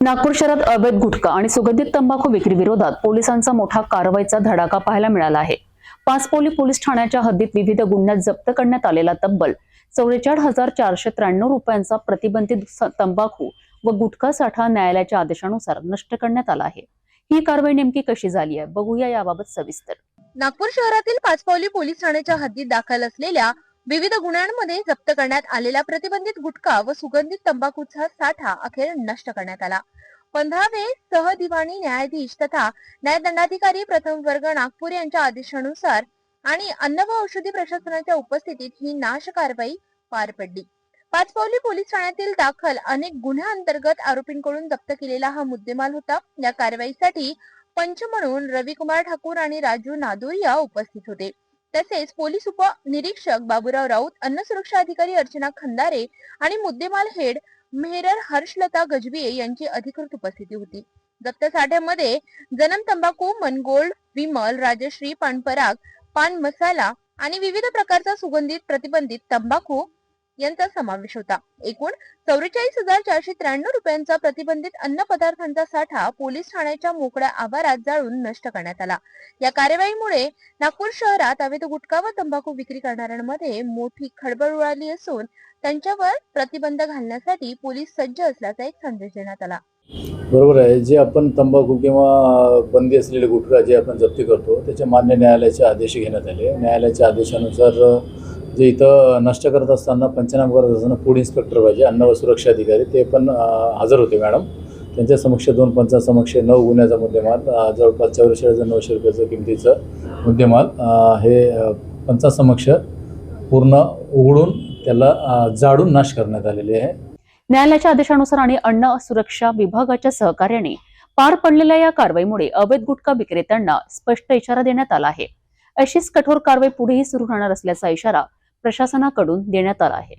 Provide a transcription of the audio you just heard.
नागपूर शहरात अवैध गुटखा आणि सुगंधित तंबाखू विक्री विरोधात पोलिसांचा मोठा कारवाईचा धडाका पाहायला मिळाला आहे। पाचपोली पोलीस ठाण्याच्या हद्दीत विविध गुन्ह्यात जप्त करण्यात आलेला तब्बल 44,493 रुपयांचा प्रतिबंधित तंबाखू व गुटखा साठा न्यायालयाच्या आदेशानुसार नष्ट करण्यात आला आहे। ही कारवाई नेमकी कशी झाली आहे बघूया याबाबत सविस्तर। नागपूर शहरातील पाचपावली पोलीस ठाण्याच्या हद्दीत दाखल असलेल्या विविध गुन्ह्यांमध्ये जप्त करण्यात आलेला प्रतिबंधित गुटखा व सुगंधित तंबाखूचा साठा अखेर नष्ट करण्यात आला। 15वे सहदिवाणी न्यायाधीश तथा न्यायदंडाधिकारी प्रथम वर्ग नागपूर यांच्या आदेशानुसार आणि अन्न व औषधी प्रशासनाच्या उपस्थितीत ही नाश कारवाई पार पडली। पाचपावली पोलीस ठाण्यातील दाखल अनेक गुन्ह्यांतर्गत आरोपींकडून जप्त केलेला हा मुद्देमाल होता। या कारवाईसाठी पंच म्हणून रविकुमार ठाकूर आणि राजू नादोरिया उपस्थित होते। तसेच पोलीस उप निरीक्षक बाबूराव राऊत, अन्न सुरक्षा अधिकारी अर्चना खंदारे आणि मुद्देमाल हेड मेहर हर्षलता गजबिये यांची अधिकृत उपस्थिती होती। जप्त साठ्यामध्ये जनम तंबाखू, मनगोल्ड, विमल, राजश्री, पानपराग, पान मसाला आणि विविध प्रकारचा सुगंधित प्रतिबंधित तंबाखू यांचा समावेश होता। एकूण 44,493 रुपयांचा प्रतिबंधित अन्न पदार्थांचा साठा पोलीस ठाण्याच्या मोकळ्या आवारात जाळून नष्ट करण्यात आला। या कारवाईमुळे नागपूर शहरात अवैध गुटखा व तंबाखू विक्री करणाऱ्यांमध्ये मोठी खळबळ उडाली असून त्यांच्यावर प्रतिबंध घालण्यासाठी पोलीस सज्ज असल्याचा एक संदेश देण्यात आला। बरोबर आहे। जे आपण तंबाखू किंवा बंदी असलेले गुटखा जे आपण जप्ती करतो त्याच्या मान्य न्यायालयाचे आदेश घेण्यात आले। न्यायालयाच्या आदेशानुसार जे इथं नष्ट करत असताना पंचनामा करत असताना फूड इन्स्पेक्टर पाहिजे, अन्न व सुरक्षा अधिकारी ते पण हजर होते मॅडम। त्यांच्या समक्ष 2 पंचांसमक्ष 9 गुन्ह्याचा मुद्देमाल जवळपास 44,900 रुपयाचं किमतीचं मुद्देमाल हे पंचांसमक्ष पूर्ण उघडून त्याला जाळून नाश करण्यात आलेले आहे। न्यायालयाच्या आदेशानुसार आणि अन्न सुरक्षा विभागाच्या सहकार्याने पार पडलेल्या या कारवाईमुळे अवैध गुटखा विक्रेत्यांना स्पष्ट इशारा देण्यात आला आहे। अशीच कठोर कारवाई पुढेही सुरू राहणार असल्याचा इशारा प्रशासनाकडून देण्यात आला आहे।